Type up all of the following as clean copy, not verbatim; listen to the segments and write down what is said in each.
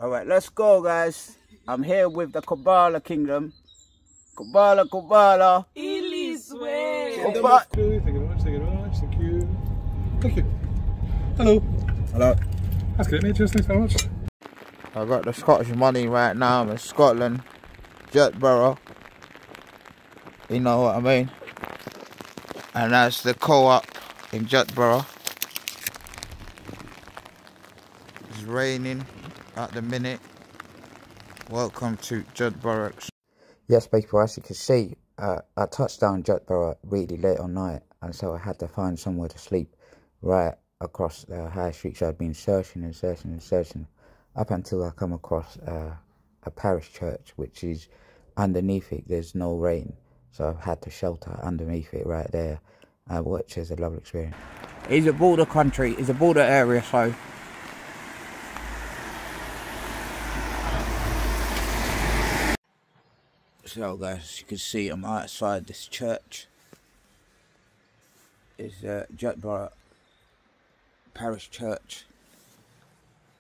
Alright, let's go, guys. I'm here with the Kubala Kingdom. Kubala, Kubala. Iliswe. Kingdom of Kubala. Thank you very much, thank you very much, thank you. Thank you. Hello. Hello. That's great, mate. Cheers, thanks very much. I got the Scottish money right now. I'm in Scotland, Jedburgh. You know what I mean? And that's the co-op in Jedburgh. It's raining at the minute. Welcome to Jedburgh. Yes, people, as you can see, I touched down Jedburgh really late on night, and so I had to find somewhere to sleep right across the high street. So I'd been searching and searching and searching up until I come across a parish church, which is underneath it. There's no rain, so I've had to shelter underneath it right there, which is a lovely experience. It's a border country, it's a border area, so guys, as you can see, I'm outside this church. It's Jedburgh Parish Church.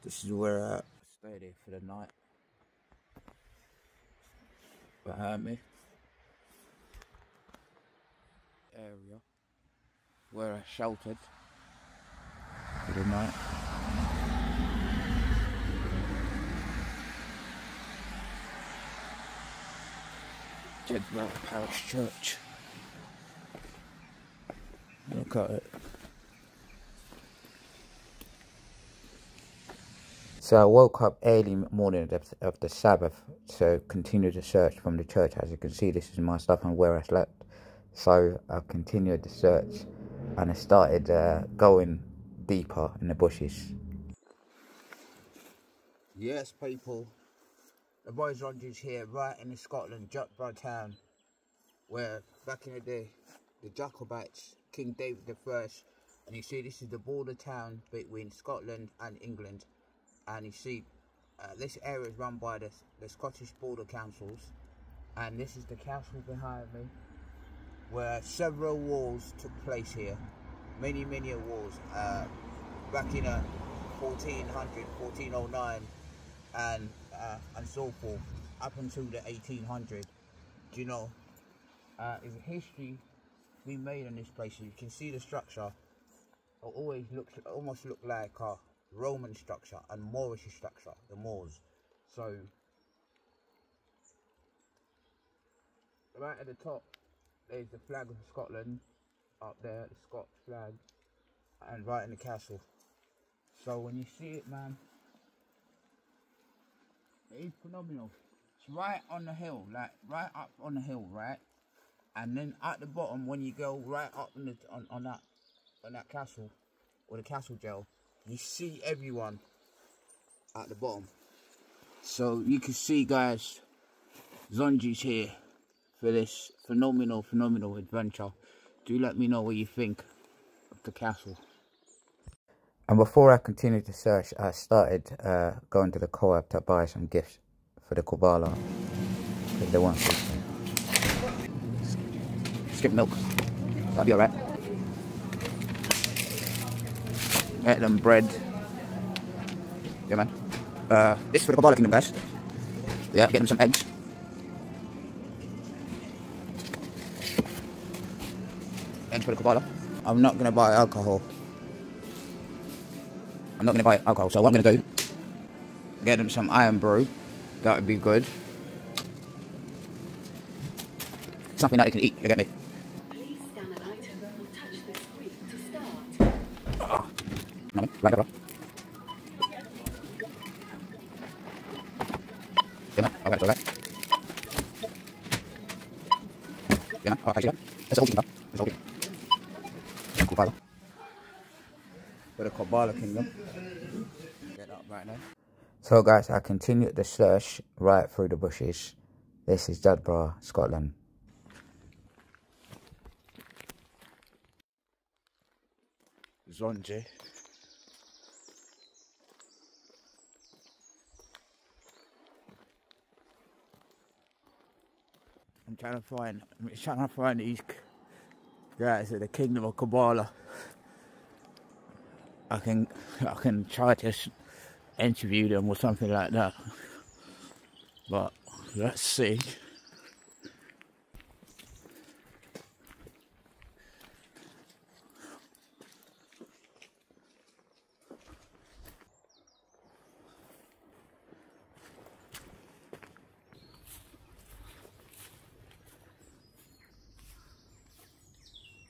This is where I stayed here for the night. Behind me, area where I sheltered for the night. Jedburgh Parish Church. Look at it. So I woke up early morning of the Sabbath to continue the search from the church. As you can see, this is my stuff and where I slept. So I continued the search and I started going deeper in the bushes. Yes, people. The boys Nandi here, right in the Scotland Jedburgh town, where back in the day, the Jacobites, King David I, and you see this is the border town between Scotland and England. And you see, this area is run by the Scottish Border Councils, and this is the castle behind me, where several wars took place here, many wars, back in 1400, 1409, and so forth, up until the 1800. Do you know? There's a history we made in this place. You can see the structure. It almost look like a Roman structure and Moorish structure, the Moors. So right at the top there's the flag of Scotland up there, the Scots flag, and right in the castle. So when you see it, man, it is phenomenal. It's right on the hill, like right up on the hill, right? And then at the bottom, when you go right up on that castle, or the castle jail, you see everyone at the bottom. So you can see, guys, Nandi's here for this phenomenal adventure. Do let me know what you think of the castle. And before I continued to search, I started going to the co-op to buy some gifts for the Kubala, because they want something. Skip milk, that'll be alright. Get them bread. Yeah, man. This is for the Kubala Kingdom, guys. Yeah, get them some eggs. Eggs for the Kubala. I'm not going to buy alcohol. So what I'm going to do, get them some iron brew. That would be good. Something that you can eat, you get me? Please scan an item or touch the screen to start. No, right over. Yeah, man. Okay, so that. Yeah, man. Okay, see that? That's all kingdom. That's all kingdom. Kubala. For the Kubala Kingdom. Get up right now. So guys, I continued the search right through the bushes. This is Jedburgh, Scotland. Nandi. I'm trying to find these guys at the Kingdom of Kubala. I can try to interview them or something like that. But let's see.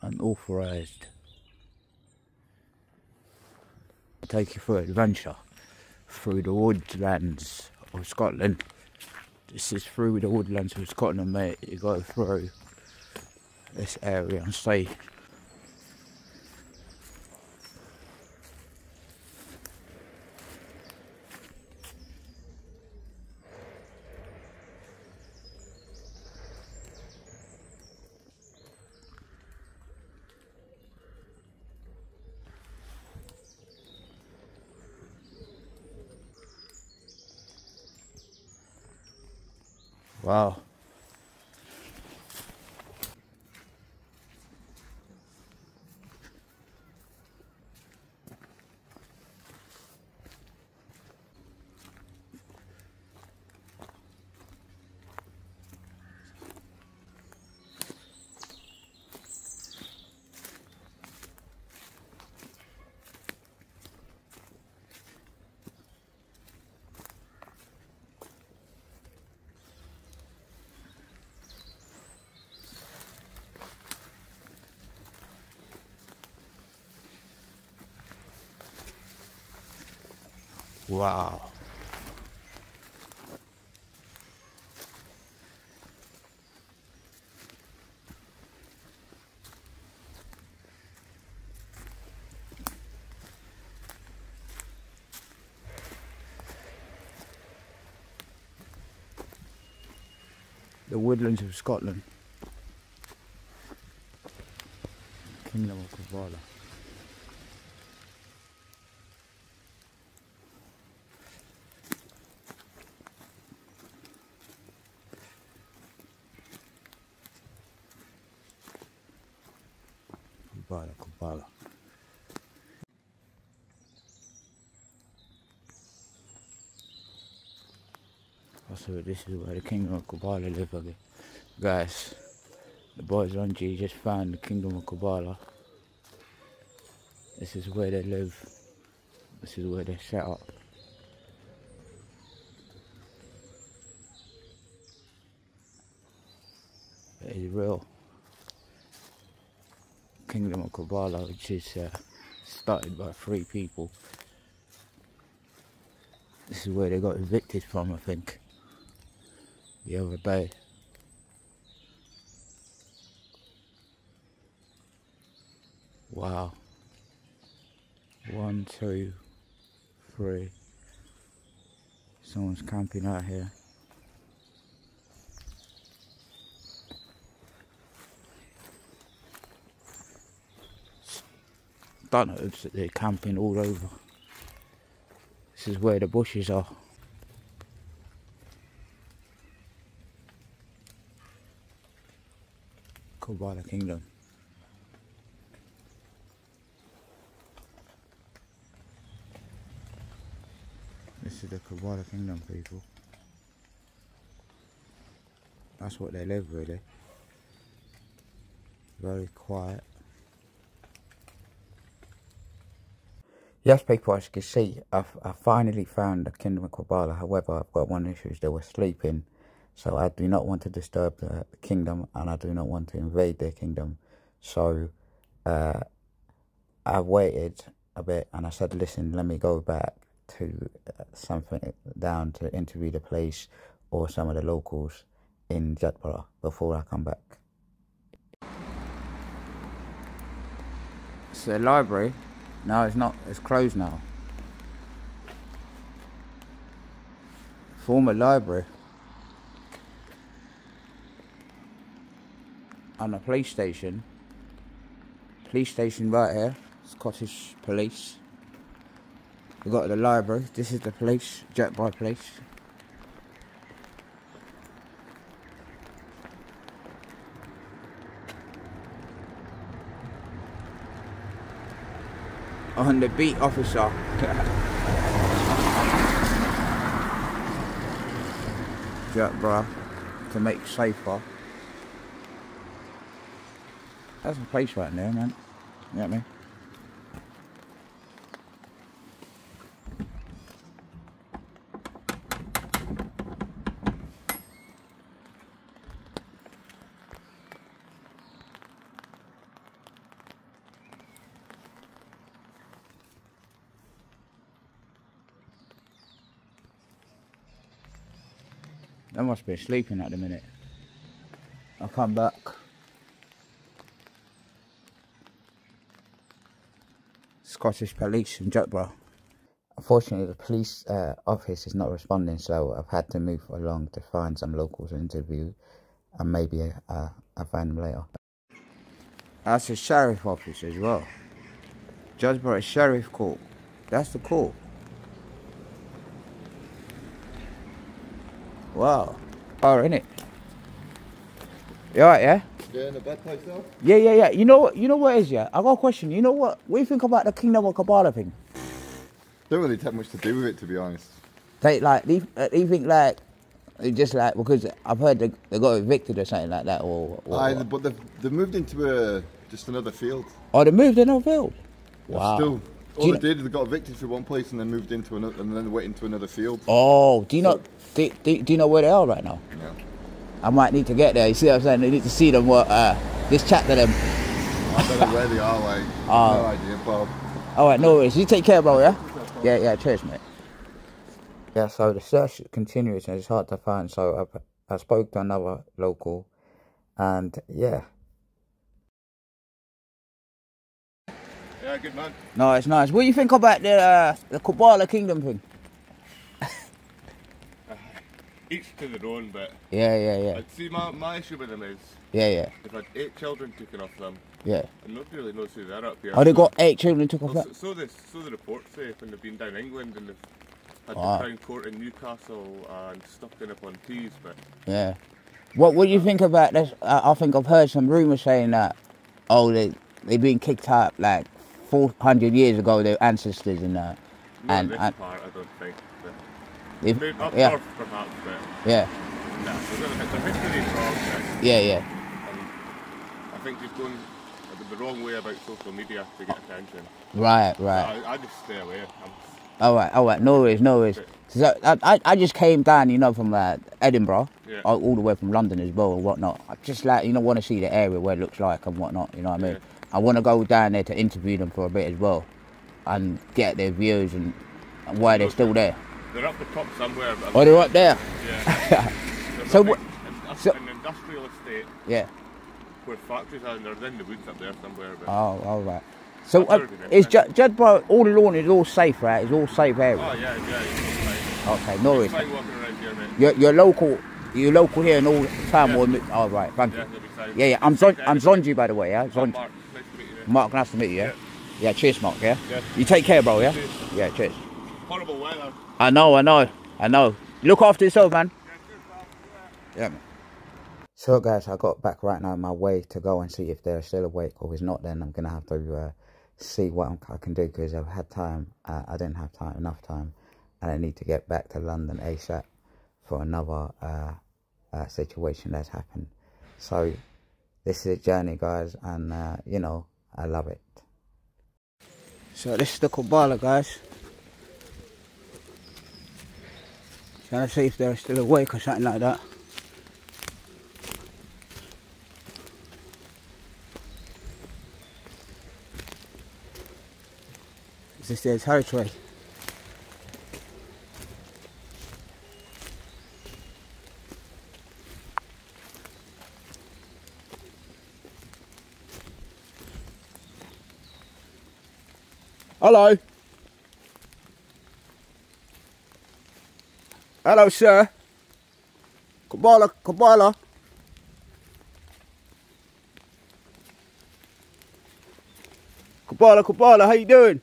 Unauthorised. Take you for an adventure through the woodlands of Scotland. This is through the woodlands of Scotland, mate. You go through this area and stay. Wow. Wow. The woodlands of Scotland. Kingdom of Kubala. Kubala. Also, this is where the Kingdom of Kubala live again. Guys, the boys on G just found the Kingdom of Kubala. This is where they live. This is where they set up. It is real. Kingdom of Kubala, which is started by 3 people. This is where they got evicted from, I think, the other day. Wow. 1, 2, 3. Someone's camping out here. Don't know if they're camping all over. This is where the bushes are. Kubala Kingdom. This is the Kubala Kingdom, people. That's what they live, really. Very quiet. Yes, people, as you can see, I finally found the Kingdom of Kubala. However, I've got one issue, is they were sleeping. So I do not want to disturb the kingdom, and I do not want to invade their kingdom. So I waited a bit and I said, listen, let me go back to something down to interview the police or some of the locals in Jedburgh before I come back. It's the library. No, it's not. It's closed now. Former library. And a police station. Police station right here. Scottish police. We've got the library. This is the police. Jedburgh police. On the beat officer. Jedburgh to make safer. That's a place right there, man. You know what I mean? They must be sleeping at the minute. I'll come back. Scottish police in Jedburgh. Unfortunately, the police office is not responding, so I've had to move along to find some locals to interview, and maybe I'll find them later. That's the sheriff office as well. Jedburgh Sheriff Court. That's the court. Wow. Oh, innit? You alright, yeah? Yeah, in a bad place now? Yeah. You know what it is, yeah? I got a question. You know what do you think about the Kingdom of Kubala thing? Don't really take much to do with it, to be honest. They like, do you think like, it's just like, because I've heard they got evicted or something like that, or But they've moved into just another field. Oh, they moved in another field? Wow. Still, all they did is they got evicted from one place and then moved into another, and then went into another field. Oh, do you know where they are right now? No. I might need to get there. You see what I'm saying? I need to see them. Just chat to them. I don't know where they are. Like, no idea, Bob. All right, no worries. You take care, bro. Yeah. Yeah. Cheers, mate. Yeah. So the search continues, and it's hard to find. So I spoke to another local, and yeah. Yeah, good man. Nice. What do you think about the Kubala Kingdom thing? Each to their own, but Yeah. I'd see my issue with them is Yeah. they've had 8 children taken off them, Yeah. and nobody really knows who they're up here. Oh, they got 8 children took off that? So the reports say when they've been down England and they've had the Crown Court in Newcastle and stuff going up on Tees, but Yeah. What do you think about this? I think I've heard some rumours saying that, they've been kicked out like 400 years ago, their ancestors and that. not this part, I don't think. They've, Maybe up yeah. north perhaps, but Yeah. nah, the history is wrong. But, Yeah. and I think just going the wrong way about social media to get attention. Right. I just stay away. All right. No worries. So I just came down, from Edinburgh, all the way from London as well and whatnot. I just want to see the area where it looks like and whatnot. You know what I mean? I want to go down there to interview them for a bit as well, and get their views and why they're still there. They're up the top somewhere. But Oh, they're up there. Yeah. So an industrial estate. Yeah. Where factories are, and they're in the woods up there somewhere. But Oh, all right. So is Jedburgh, all the lawn is all safe, right? It's all safe area. Oh yeah. Okay, no worries. It's fine walking around here, mate. You're local here and all the time. Yeah. All right, thank you. They'll be fine. Yeah. I'm Zonji, by the way. Yeah, Mark, nice to meet you, mate. Mark, nice to meet you. Yeah. Yeah. Cheers, Mark. Yeah. Yeah. You take care, bro. Yeah. Cheers. Yeah. Cheers. Horrible weather. I know. Look after yourself, man. Yeah, man. So, guys, I got back right now on my way to go and see if they're still awake, or if not, then I'm gonna have to see what I can do, because I've had time. I didn't have enough time, and I need to get back to London ASAP for another situation that's happened. So this is a journey, guys, and I love it. So this is the Kubala, guys. Trying to see if they're still awake or something like that. Is this their territory? Hello. Hello, sir. Kubala. Kubala, how you doing?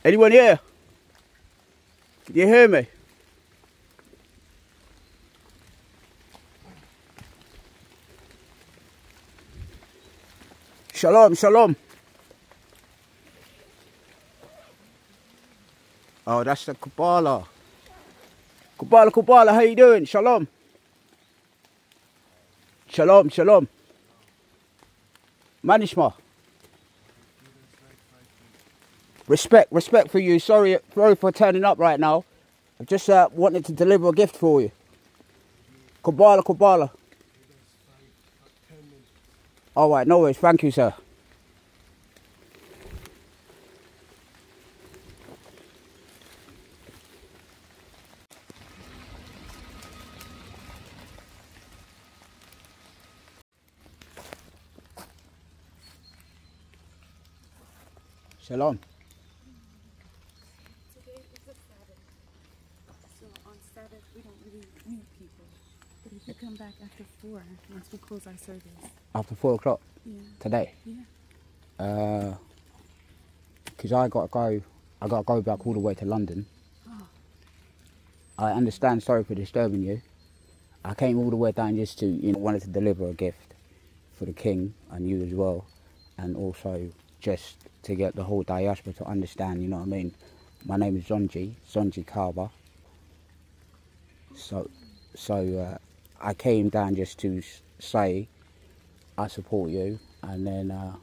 Anyone here? Can you hear me? Shalom. Oh, that's the Kubala. Kubala, Kubala, how you doing? Shalom. Shalom, shalom. Manishma. Respect for you. Sorry for turning up right now. I just wanted to deliver a gift for you. Kubala, Kubala. All right, no worries. Thank you, sir. Shalom. Today is a Sabbath. So on Sabbath we don't really meet people. But if you come back after 4, once we close our service. After 4 o'clock? Yeah. Today? Yeah. Because I got to go back all the way to London. Oh. I understand, sorry for disturbing you. I came all the way down just to, wanted to deliver a gift for the king and you as well. And also just to get the whole diaspora to understand, you know what I mean? My name is Zonji Carver. So I came down just to say I support you, and then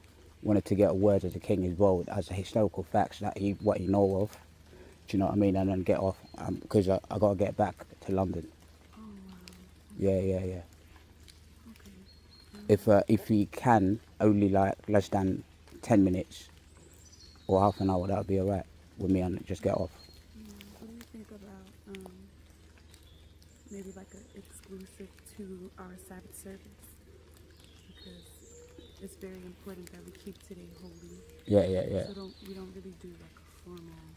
wanted to get a word of the king as well as the historical facts that what he know of. Do you know what I mean? And then get off because I got to get back to London. Oh, wow. Yeah. Okay. If he can, only like less than 10 minutes or half an hour, that would be alright with me, and just get off. Yeah. What do you think about maybe like an exclusive to our Sabbath service? Because it's very important that we keep today holy. Yeah. So we don't really do like a formal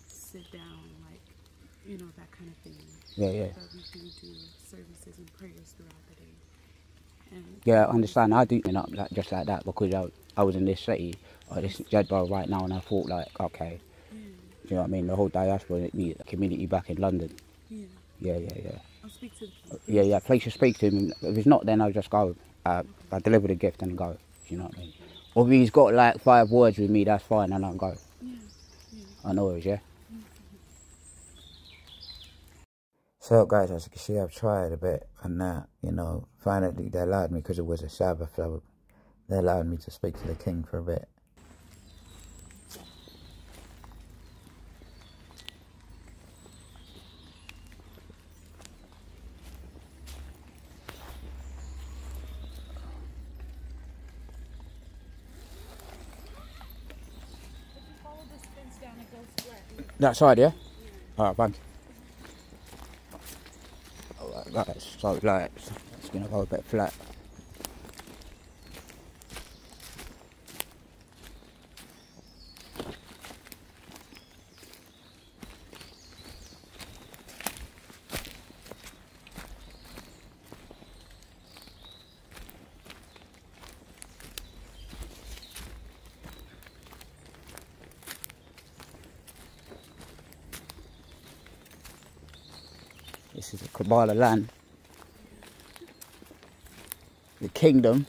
sit down, like, that kind of thing. Yeah. But we do services and prayers throughout the day. And Yeah, I understand. I do like just like that because I was in this city, or this Jedburgh right now, and I thought like, okay, yeah. do you know what I mean? The whole diaspora, the community back in London. Yeah. Yeah. I'll speak to the king. Yeah. Please just speak to him. If it's not, then I'll just go. I deliver the gift and go. Do you know what I mean? Or if he's got like 5 words with me, that's fine, and I'll go. Yeah. I know it, yeah. So guys, as you can see, I've tried a bit, and finally they allowed me, because it was a Sabbath, so they allowed me to speak to the king for a bit. Follow this fence down and go flat. That side, yeah? Alright, thank you. Alright guys, so like, it's gonna go a bit flat. This is the Kubala land. The kingdom.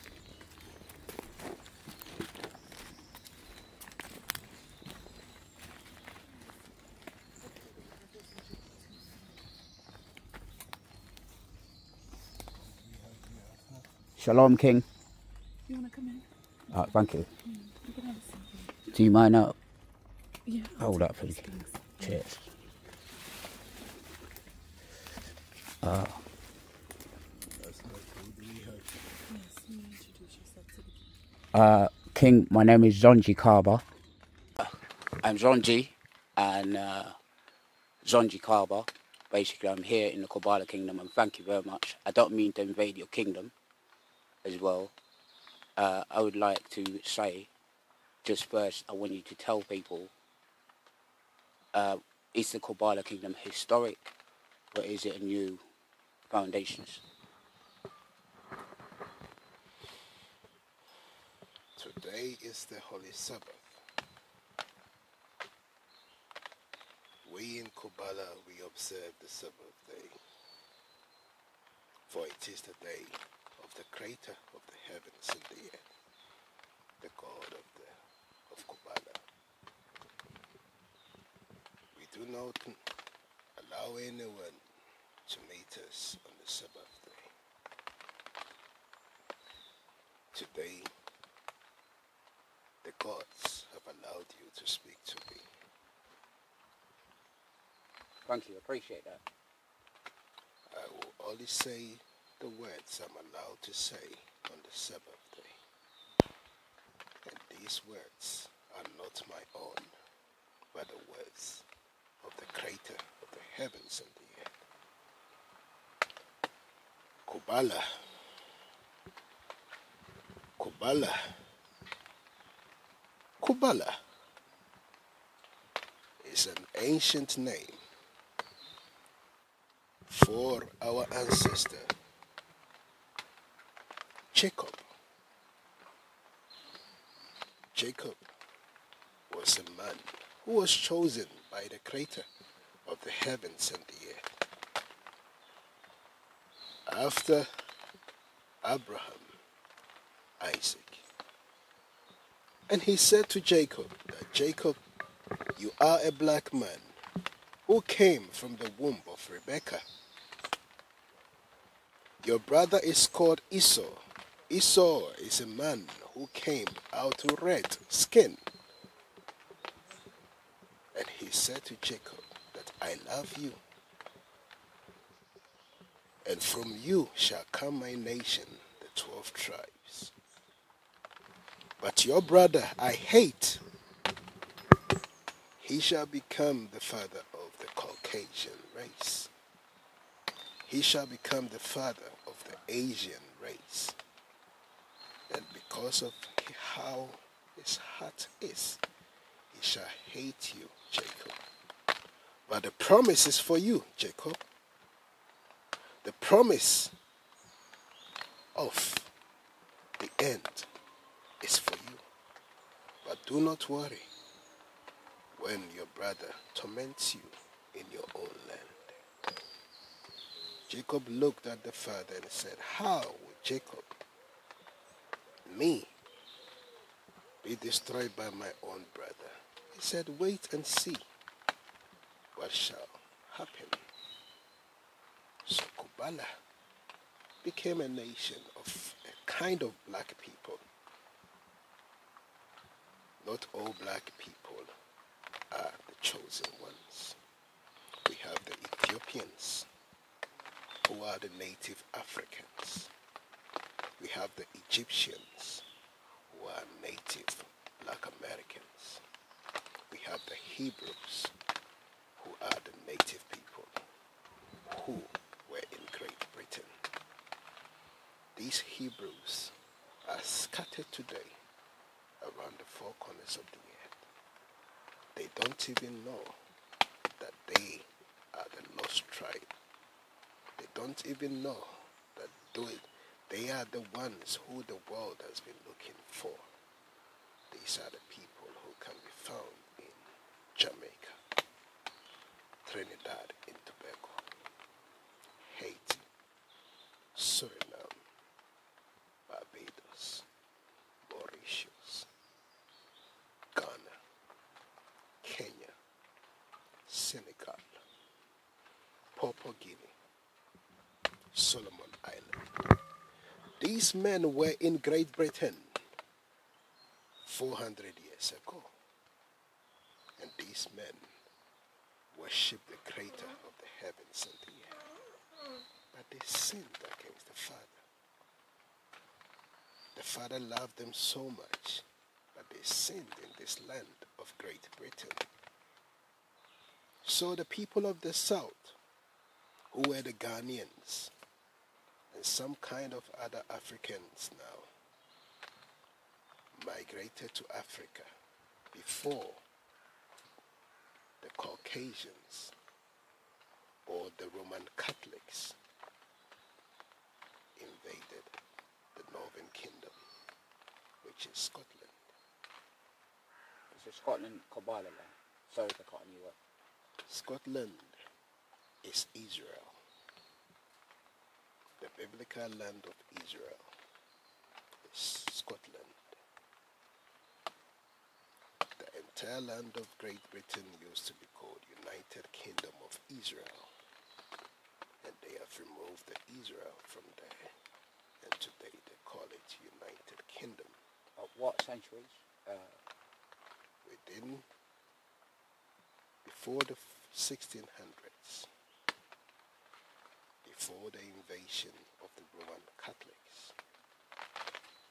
Shalom, King. You want to come in? Alright, thank you. You can have a seat. Do you mind out? Yeah. Hold up, please. Cheers. Yes, you introduce yourself to the king. King, my name is Zonji Carver. I'm Zonji, and Zonji Carver. Basically, I'm here in the Kubala Kingdom, and thank you very much. I don't mean to invade your kingdom as well. I would like to say, just first, I want you to tell people, is the Kubala Kingdom historic, or is it a new foundations? Today is the Holy Sabbath. We in Kubala, we observe the Sabbath day, for it is the day of the Creator of the heavens and the earth, the God of Kubala. not allow anyone to meet us on the Sabbath day. Today, the gods have allowed you to speak to me. Thank you, appreciate that. I will only say the words I'm allowed to say on the Sabbath day. And these words are not my own, but the words of the Creator of the heavens and the earth. Kubala. Kubala. Kubala is an ancient name for our ancestor Jacob. Jacob was a man who was chosen by the Creator of the heavens and the earth. After Abraham, Isaac. And he said to Jacob that, Jacob, you are a black man who came from the womb of Rebekah. Your brother is called Esau. Esau is a man who came out of red skin. And he said to Jacob that I love you. And from you shall come my nation, the 12 tribes. But your brother I hate. He shall become the father of the Caucasian race. He shall become the father of the Asian race. And because of how his heart is, he shall hate you, Jacob. But the promise is for you, Jacob. The promise of the end is for you. But do not worry when your brother torments you in your own land. Jacob looked at the father and said, how would Jacob, me, be destroyed by my own brother? He said, wait and see what shall happen. So Kubala became a nation of a kind of black people. Not all black people are the chosen ones. We have the Ethiopians, who are the native Africans. We have the Egyptians, who are native black Americans. We have the Hebrews, who are the native people who were in Great Britain. These Hebrews are scattered today around the four corners of the earth. They don't even know that they are the lost tribe. They don't even know that they are the ones who the world has been looking for. These are the people who can be found in Jamaica, Trinidad and Tobago, Haiti, Suriname, Barbados, Mauritius, Ghana, Kenya, Senegal, Papua Guinea, Solomon Island. These men were in Great Britain 400 years ago. And these men worshiped the Creator of the heavens and the earth. But they sinned against the Father. The Father loved them so much, but they sinned in this land of Great Britain. So the people of the South, who were the Ghanaians, and some kind of other Africans now, migrated to Africa before the Caucasians or the Roman Catholics invaded the Northern Kingdom, which is Scotland. So Scotland, Kubala land. Sorry to cut you up. Scotland is Israel. The biblical land of Israel is Scotland. The entire land of Great Britain used to be called United Kingdom of Israel, and they have removed the Israel from there, and today they call it United Kingdom. What centuries? Before the 1600s, before the invasion of the Roman Catholics.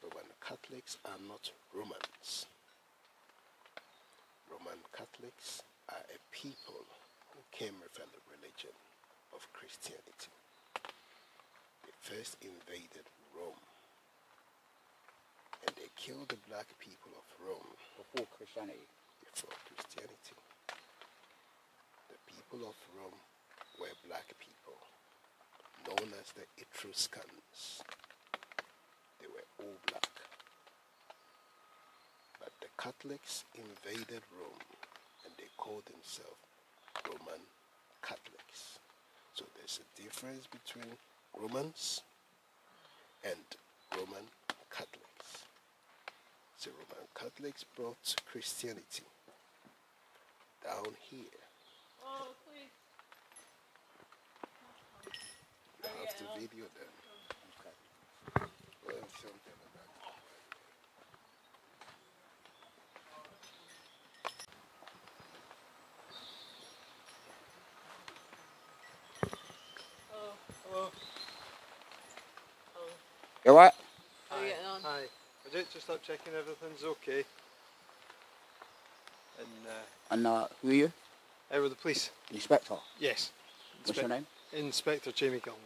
Roman Catholics are not Romans. Roman Catholics are a people who came with a religion of Christianity. They first invaded Rome, and they killed the black people of Rome. Before Christianity? Before Christianity. The people of Rome were black people, known as the Etruscans. They were all black. But the Catholics invaded Rome, and they called themselves Roman Catholics. So there's a difference between Romans and Roman Catholics. So Roman Catholics brought Christianity down here. Oh, please. You have to video them. Okay. Well, something about Hello. You alright? How are you getting on? Hi. I just up checking everything's okay. And who are you? with the police. Inspector? Yes. What's your name? Inspector Jamie Gilmore.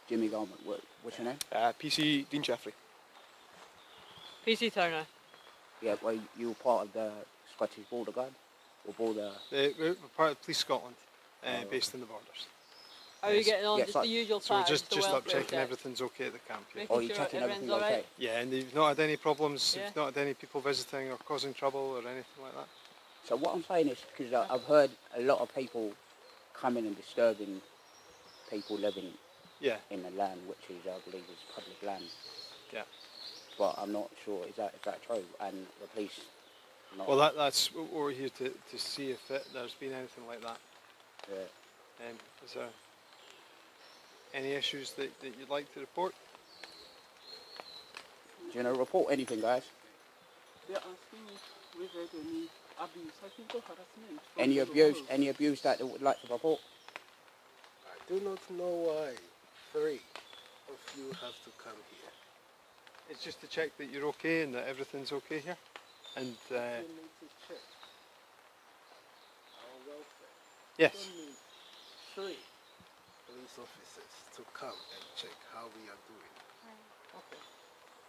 Jimmy Garment. What's your name? PC Dean Jeffrey. PC Turner. Yeah, well, you were part of the Scottish Border Guard? Or Border... We're part of Police Scotland, based in the borders. How are you getting on? Yes, Just the usual So we're patterns, just the up welfare checking check. everything's okay at the camp. Yeah. Making Oh, you're sure checking everything's everything okay? alright? Yeah, and you've not had any problems, Yeah. you've not had any people visiting or causing trouble or anything like that? So what I'm saying is, because I've heard a lot of people coming and disturbing people living Yeah. in the land, which is, I believe, is public land. Yeah. But I'm not sure, is that true? And the police... Not, Well, that's what we're here to see if there's been anything like that. Yeah. Is there any issues that you'd like to report? Do you know, report anything, guys? They're asking if we've had any abuse, sexual harassment. from Any the abuse? locals. Any abuse that they would like to report? I do not know why 3 of you have to come here. It's just to check that you're okay and that everything's okay here. And You need to check our welfare. yes, You don't need 3 police officers to come and check how we are doing. okay.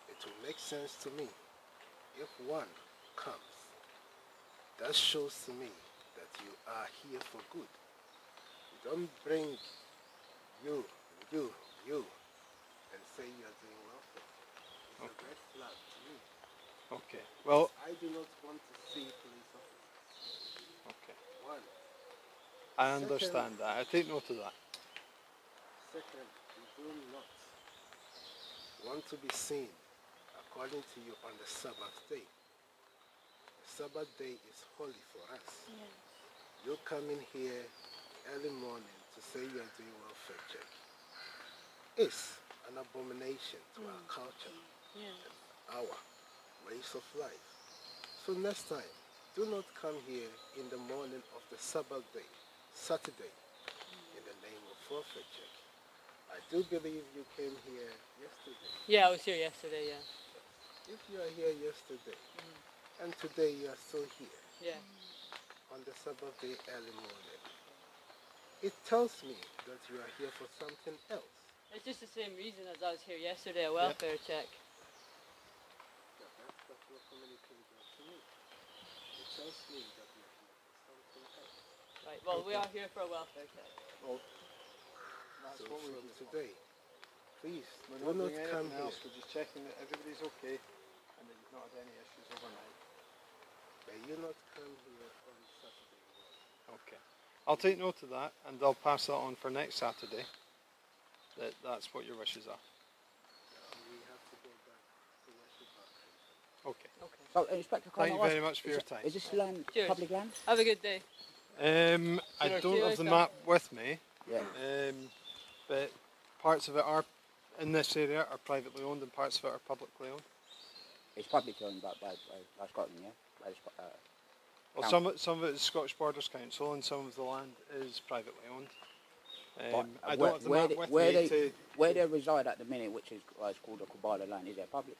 It will make sense to me if 1 comes. That shows to me that you are here for good. You don't bring you, and say you are doing welfare. It's a red flag to me. Okay. Well, I do not want to see police officers. okay. 1. I understand that. I take note of that. Second, you do not want to be seen, according to you, on the Sabbath day. The Sabbath day is holy for us. Yes. You come in here early morning to say you are doing welfare check. It's an abomination to our culture, Yes. our ways of life. So next time, do not come here in the morning of the Sabbath day, Saturday, in the name of welfare check. I do believe you came here yesterday. Yeah, I was here yesterday, yeah. If you are here yesterday, and today you are still here, Yeah. on the Sabbath day early morning, it tells me that you are here for something else. It's just the same reason as I was here yesterday, a welfare check. Yeah, that's what communicated to me. It tells me that you are here for something else. Right, well, we are here for a welfare check. Well, that's So what we're from here for. today, please We're do not not doing come anything here. else. We're just checking that everybody's okay and that you've not had any issues overnight. May you not come here on Saturday morning. Okay. I'll take note of that and I'll pass that on for next Saturday. That's what your wishes are. We have to go back to worship our Creator. Okay. Okay. So, Inspector, Thank you very much for your time. Is this land Cheers. public land? Have a good day. I don't have the map with me. Yeah. But parts of it are in this area are privately owned, and parts of it are publicly owned. It's publicly owned by Scotland, yeah. By the, Well, some of it is Scottish Borders Council, and some of the land is privately owned. I don't have the map with me. Where they reside at the minute, which is called the Kubala land, is it public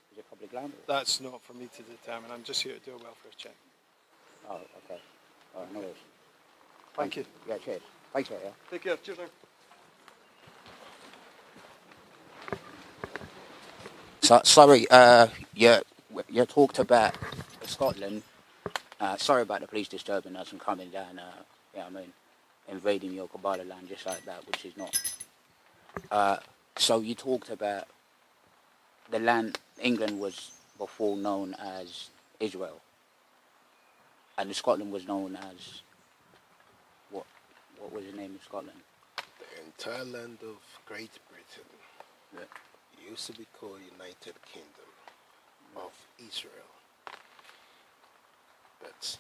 land? That's not for me to determine. I'm just here to do a welfare check. Oh, okay. All right, no worries. Thank you. Yeah, cheers. Thanks, yeah. Take care. Cheers, now. So, sorry, you talked about Scotland. Sorry about the police disturbing us and coming down, invading your Kubala land just like that, which is not. So you talked about the land, England was before known as Israel, and Scotland was known as, what was the name of Scotland? The entire land of Great Britain used to be called United Kingdom of Israel. But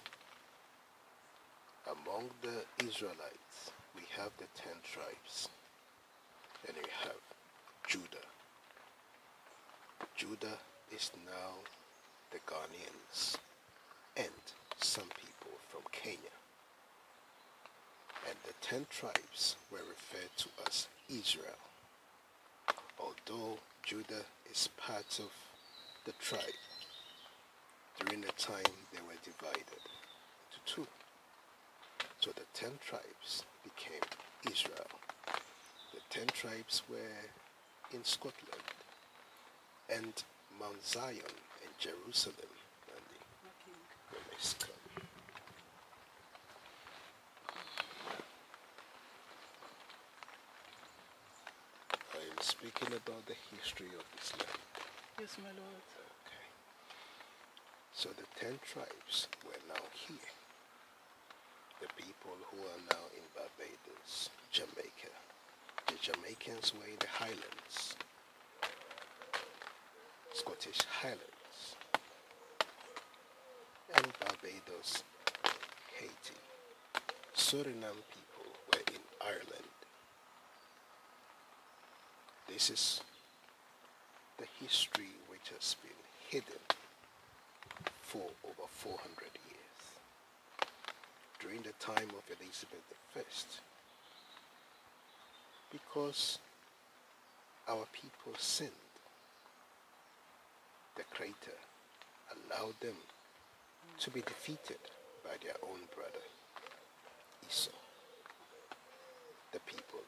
among the Israelites, we have the 10 tribes, and we have Judah. Judah is now the Ghanaians and some people from Kenya. And the 10 tribes were referred to as Israel, although Judah is part of the tribe. During the time they were divided into 2. So the 10 tribes became Israel. The 10 tribes were in Scotland, and Mount Zion and Jerusalem, Nandi, when they come. I am speaking about the history of this land. Yes, my lord. Okay. So the 10 tribes were now here. The people who are now in Barbados, Jamaica. The Jamaicans were in the Highlands, Scottish Highlands, and Barbados, Haiti. Suriname people were in Ireland. This is the history which has been hidden for over 400 years. During the time of Elizabeth I, because our people sinned, the Creator allowed them to be defeated by their own brother, Esau. The people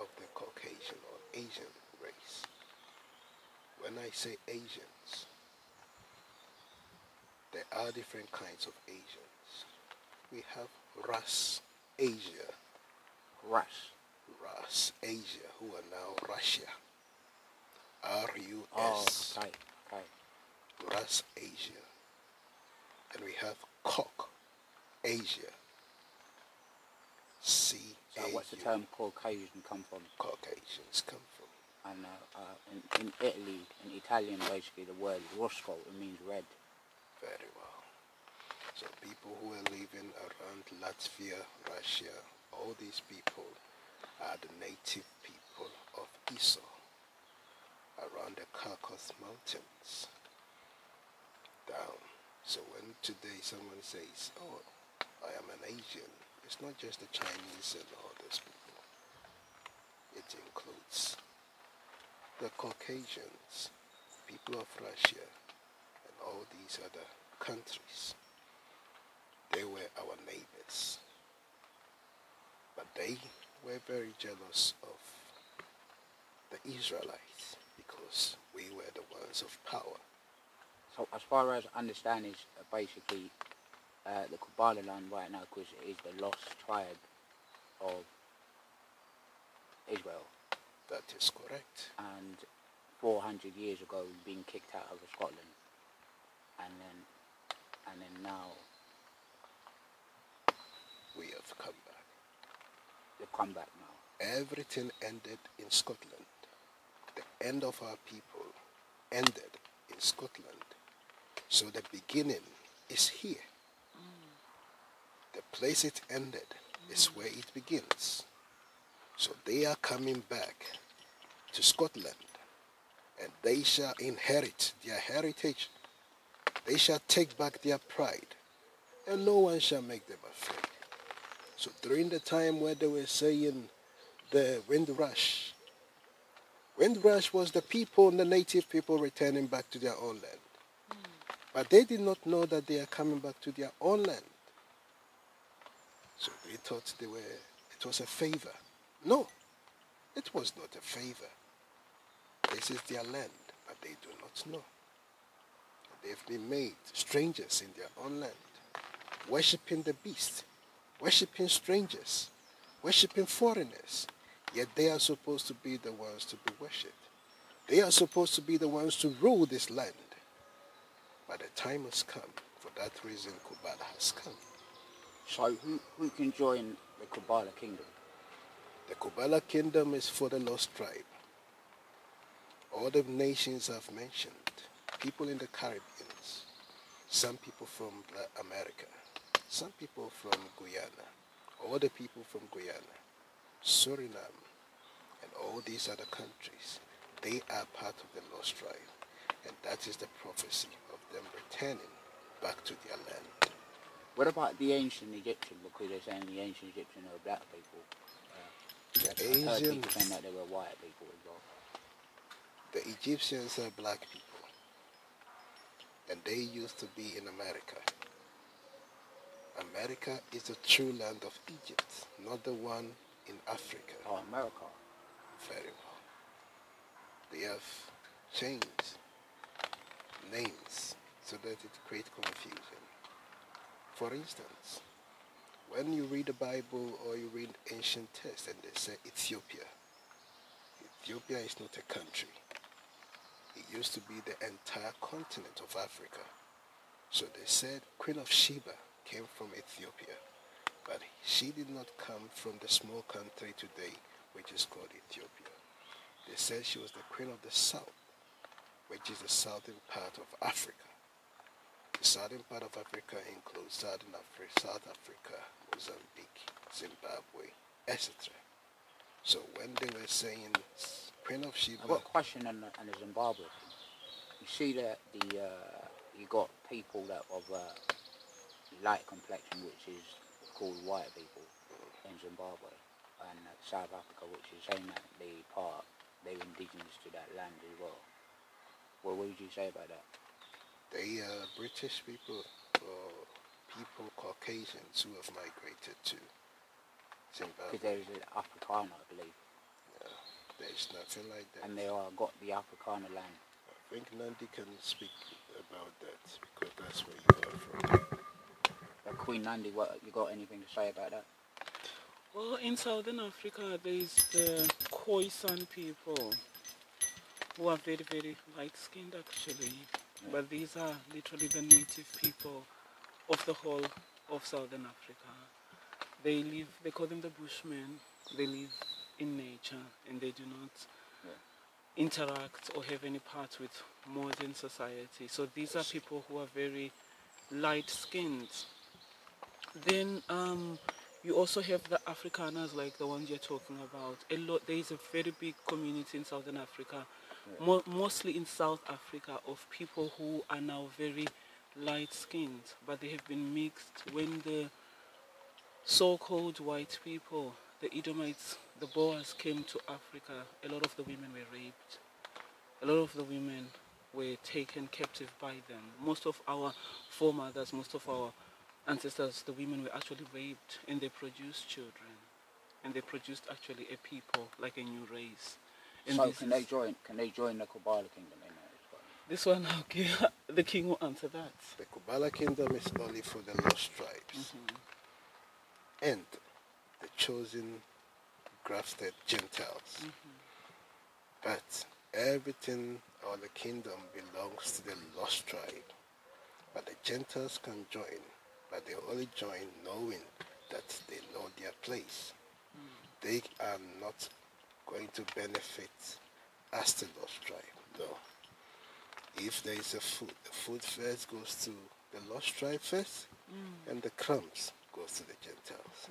of the Caucasian or Asian race. When I say Asians, there are different kinds of Asians. We have Ras Asia. Ras Asia, who are now Russia. R-U-S. Oh, okay. Ras Asia. And we have Cock Asia. C-A-U. So what's the term Caucasian come from? Caucasians come from. And in Italy, in Italian, basically the word rosco, it means red. Very well. So people who are living around Latvia, Russia, all these people are the native people of Esau, around the Caucasus Mountains, down. So when today someone says, oh, I am an Asian, it's not just the Chinese and all those people. It includes the Caucasians, people of Russia, and all these other countries. They were our neighbors. But they were very jealous of the Israelites because we were the ones of power. So as far as I understand is basically the Kubala land right now, because it is the lost tribe of Israel. That is correct. And 400 years ago being kicked out of Scotland. And then now we have come back. They've come back now. Everything ended in Scotland. The end of our people ended in Scotland. So the beginning is here. The place it ended is where it begins. So they are coming back to Scotland, and they shall inherit their heritage. They shall take back their pride, and no one shall make them afraid. So during the time where they were saying the Windrush was the people, the native people returning back to their own land. But they did not know that they are coming back to their own land. So they thought it was a favor. No, it was not a favor. This is their land, but they do not know. They've been made strangers in their own land, worshipping the beast, worshipping strangers, worshipping foreigners. Yet they are supposed to be the ones to be worshipped. They are supposed to be the ones to rule this land. But the time has come. For that reason, Kubala has come. So who can join the Kubala kingdom? The Kubala kingdom is for the lost tribe. All the nations I've mentioned, people in the Caribbean, some people from America, some people from Guyana, all the people from Guyana, Suriname, and all these other countries, they are part of the lost tribe. And that is the prophecy of them returning back to their land. What about the ancient Egyptian? Because they're saying the ancient Egyptian are black people. The I heard people saying that they were white people as well. The Egyptians are black people. And they used to be in America. America is the true land of Egypt, not the one in Africa. Oh, America. Very well. They have changed names so that it creates confusion. For instance, when you read the Bible or you read ancient texts and they say Ethiopia, Ethiopia is not a country. It used to be the entire continent of Africa. So they said Queen of Sheba came from Ethiopia, but she did not come from the small country today, which is called Ethiopia. They said she was the Queen of the South, which is the southern part of Africa. The southern part of Africa includes South Africa, Mozambique, Zimbabwe, etc. So when they were saying Queen of Sheba... I've got a question on the Zimbabwe. You see that you got people that of light complexion, which is called white people in Zimbabwe, and South Africa, which is saying that they're indigenous to that land as well. Well, what would you say about that? They are British people or people, Caucasians, who have migrated to Zimbabwe. Because there is an Afrikaner, I believe. Yeah, there's nothing like that. And they are got the Afrikaner land. I think Nandi can speak about that because that's where you are from. Queen Nandi, what you got anything to say about that? Well, in Southern Africa, there's the Khoisan people who are very, very light-skinned actually. Yeah. But these are literally the native people of the whole of Southern Africa. They call them the Bushmen. They live in nature and they do not interact or have any part with modern society. So these are people who are very light-skinned. Then you also have the Afrikaners, like the ones you're talking about. There is a very big community in Southern Africa, mostly in South Africa, of people who are now very light-skinned, but they have been mixed. When the so-called white people, the Edomites, the Boers, came to Africa, a lot of the women were raped. A lot of the women were taken captive by them. Most of our foremothers, most of our ancestors, the women were actually raped, and they produced children, and they produced actually a people, like a new race. And so can they join the Kubala kingdom in there as well? This one, okay, the king will answer that. The Kubala kingdom is only for the lost tribes and the chosen grafted Gentiles. But everything or the kingdom belongs to the lost tribe. But the Gentiles can join, but they only join knowing that they know their place. They are not going to benefit as the lost tribe, no. If there is a food, the food first goes to the lost tribe first, and the crumbs goes to the Gentiles.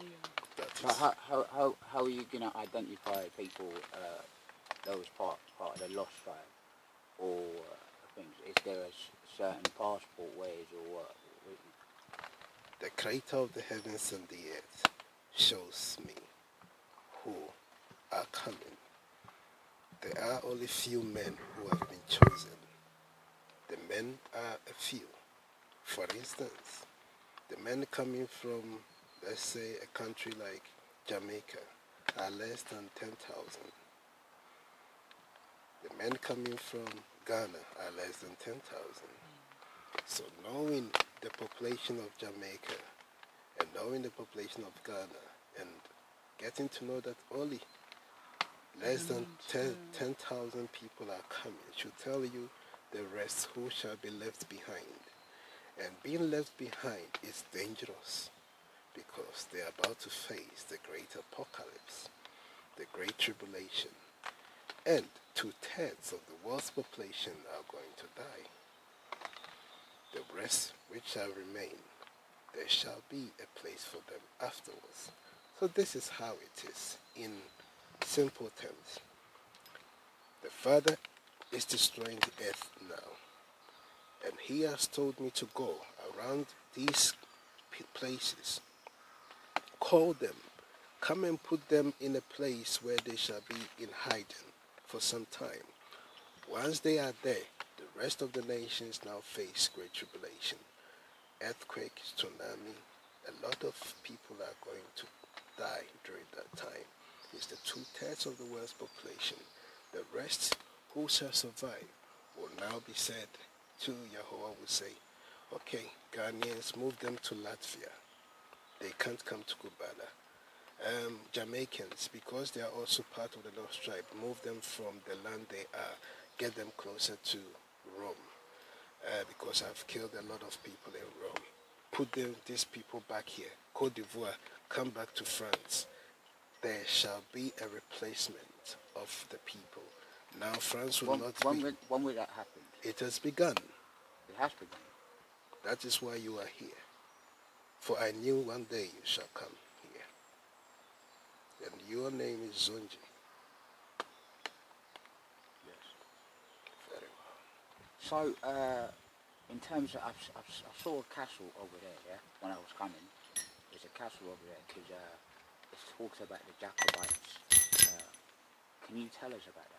So how are you going to identify people, those part of the lost tribe, or things? Is there a certain passport ways or what? The Creator of the heavens and the earth shows me who are coming. There are only few men who have been chosen. The men are a few. For instance, the men coming from, let's say, a country like Jamaica are less than 10,000. The men coming from Ghana are less than 10,000. So knowing the population of Jamaica and knowing the population of Ghana and getting to know that only less than 10,000 people are coming should tell you the rest who shall be left behind. And being left behind is dangerous because they are about to face the great apocalypse, the great tribulation, and 2/3 of the world's population are going to die. The rest which shall remain, there shall be a place for them afterwards. So this is how it is in simple terms. The Father is destroying the earth now, and He has told me to go around these places, call them, come and put them in a place where they shall be in hiding for some time. Once they are there, the rest of the nations now face great tribulation, earthquakes, tsunami. A lot of people are going to die during that time. It's the 2/3 of the world's population. The rest who shall survive will now be said to Yahweh will say, okay, Ghanaians, move them to Latvia. They can't come to Kubala. Jamaicans, because they are also part of the lost tribe, move them from the land they are, get them closer to Rome, because I've killed a lot of people in Rome. Put these people back here. Côte d'Ivoire, come back to France. There shall be a replacement of the people. Now France will not be... When will that happen? It has begun. It has begun. That is why you are here. For I knew one day you shall come here. And your name is Zonji. Yes. Very well. So, in terms of, I saw a castle over there, yeah, when I was coming. There's a castle over there, because it talks about the Jacobites. Can you tell us about that?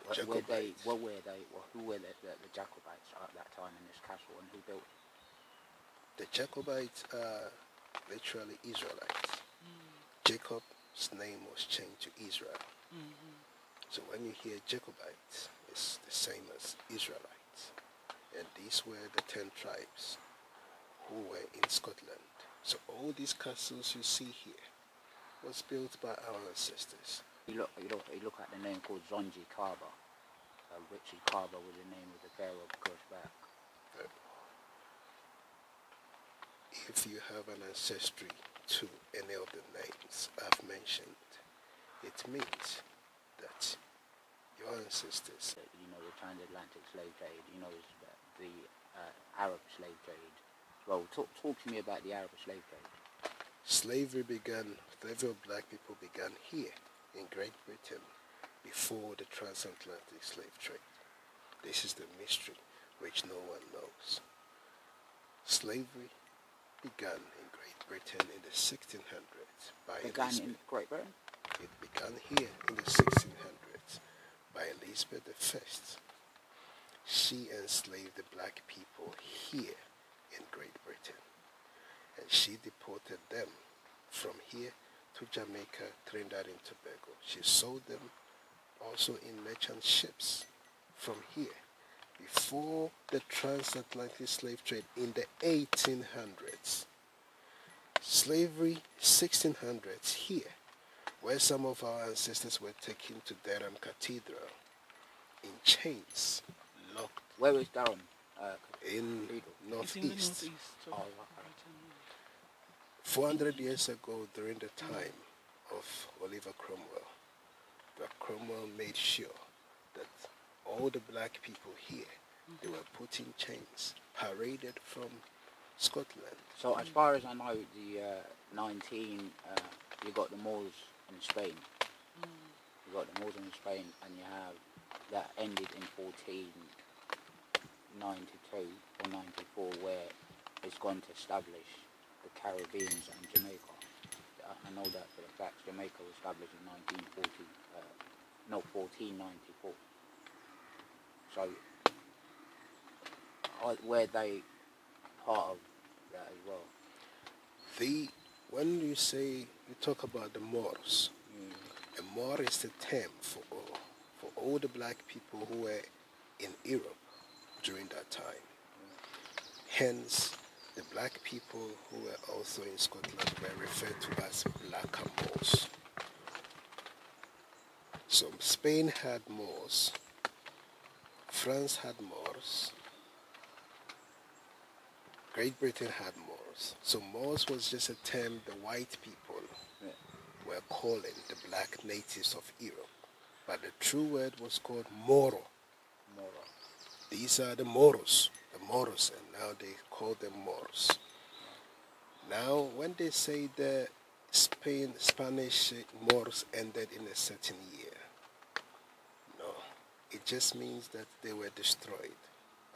Who were the Jacobites at that time in this castle, and who built it? The Jacobites are literally Israelites. Jacob's name was changed to Israel. So when you hear Jacobites, it's the same as Israelites. And these were the 10 tribes who were in Scotland. So all these castles you see here was built by our ancestors. You look at the name called Zonji Kaba. Richard Kaba was the name of the pharaoh that goes back. If you have an ancestry to any of the names I've mentioned, it means that your ancestors... You know, the transatlantic slave trade, you know, the Arab slave trade. Well, talk to me about the Arab slave trade. Slavery of black people began here in Great Britain before the transatlantic slave trade. This is the mystery which no one knows. Slavery began in Great Britain in the 1600s by Elizabeth. In Great Britain? It began here in the 1600s by Elizabeth I. She enslaved the black people here in Great Britain, and she deported them from here to Jamaica, Trinidad and Tobago. She sold them also in merchant ships from here before the transatlantic slave trade in the 1800s. Slavery, 1600s here, where some of our ancestors were taken to Durham Cathedral in chains, locked. Where is Durham? In northeast. In the northeast. 400 years ago, during the time of Oliver Cromwell, Cromwell made sure that all the black people here, they were put in chains, paraded from Scotland. So as far as I know, the you got the Moors in Spain. You got the Moors in Spain, and you have that ended in 1492 or 94, where it's gone to establish the Caribbeans and Jamaica. I know that for the fact. Jamaica was established in 1494. So were they part of that as well? When you talk about the Moors, a Moor is the term for all the black people who were in Europe during that time. Hence, the black people who were also in Scotland were referred to as black Moors. So Spain had Moors, France had Moors, Great Britain had Moors. So Moors was just a term the white people were calling the black natives of Europe. But the true word was called Moro. These are the Moros, and now they call them Moors. Now, when they say the Spanish Moors ended in a certain year, no, it just means that they were destroyed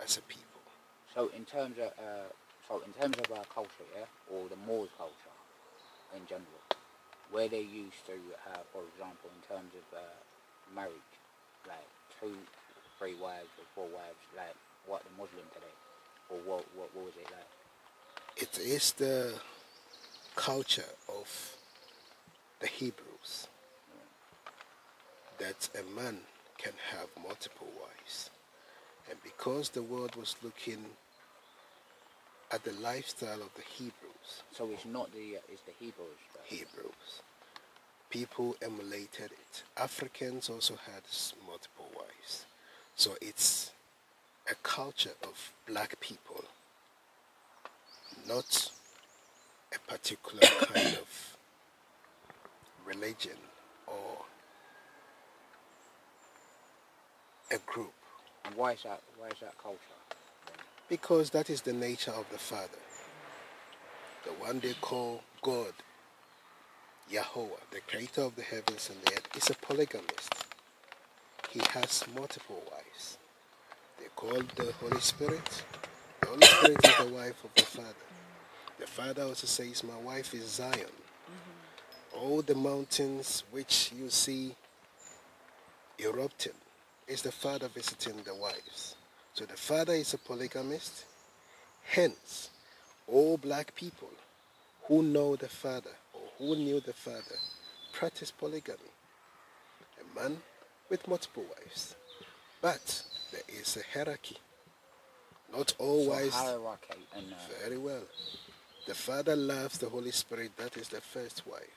as a people. So in terms of our culture, or the Moors culture in general, where they used to have, for example, in terms of marriage, like 2, 3 wives or 4 wives, like what the Muslim today, or what was it like? It is the culture of the Hebrews that a man can have multiple wives, and because the world was looking at the lifestyle of the Hebrews. So it's not it's the Hebrews. Hebrews. People emulated it. Africans also had multiple wives. So it's a culture of black people, not a particular kind of religion or a group. And why is that culture? Because that is the nature of the Father. The one they call God, Yahweh, the creator of the heavens and the earth, is a polygamist. He has multiple wives. They call the Holy Spirit. The Holy Spirit is the wife of the Father. The Father also says, my wife is Zion. All the mountains which you see erupting is the Father visiting the wives. So the Father is a polygamist. Hence, all black people who know the Father or who knew the Father practice polygamy. A man with multiple wives. But there is a hierarchy. Not all wives. Hierarchy. Very well. The Father loves the Holy Spirit. That is the first wife.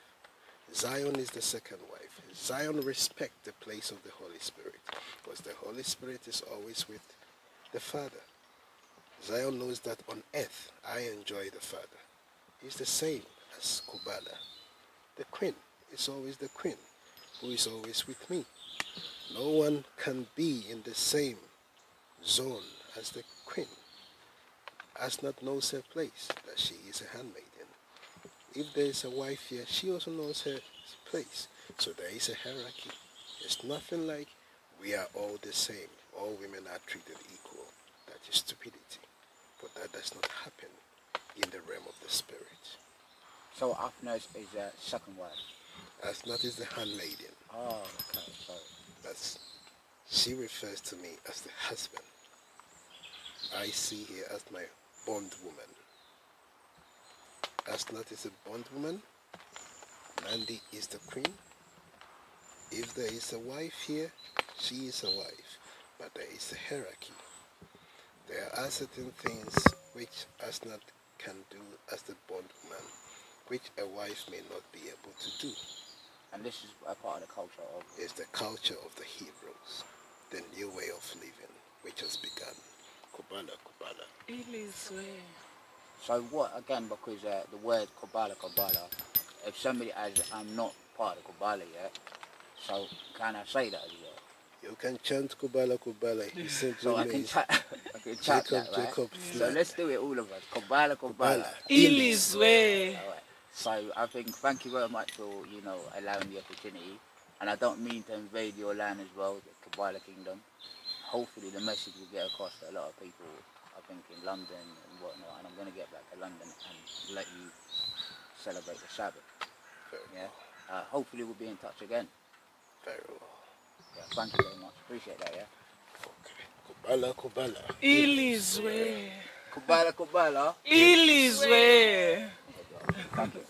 Zion is the second wife. Zion respects the place of the Holy Spirit, because the Holy Spirit is always with the Father. Zion knows that on earth I enjoy the Father. It's the same as Kubala. The queen is always the queen, who is always with me. No one can be in the same zone as the queen. Asnat knows her place, that she is a handmaiden. If there is a wife here, she also knows her place. So there is a hierarchy. It's nothing like we are all the same. All women are treated equal. That is stupidity. But that does not happen in the realm of the spirit. So Afna is a second wife? Asnat is the handmaiden. Oh, okay. So she refers to me as the husband. I see her as my bondwoman. Asnat is a bondwoman. Nandi is the queen. If there is a wife here, she is a wife. But there is a hierarchy. There are certain things which Asnat can do as the bondwoman, which a wife may not be able to do. And this is a part of the culture of... It's the culture of the Hebrews, the new way of living, which has begun. Kubala. So what, again, because the word Kubala, if somebody, as I'm not part of Kubala yet, so can I say that as well? You can chant Kubala Kubala. It simply So I can means chat Jacob, that, right? Jacob. So let's do it, all of us. Kubala Kubala. Ilizwe. Alright. So I think thank you very much for, you know, allowing the opportunity. And I don't mean to invade your land as well, the Kubala Kingdom. Hopefully the message will get across to a lot of people, I think, in London and whatnot. And I'm going to get back to London and let you celebrate the Sabbath. Yeah. Hopefully we'll be in touch again. Very well. Yeah, thank you very much. Appreciate that, yeah? Okay. Kubala Kubala. Ilizwe. Kubala Kubala. Ilizwe. Thank you.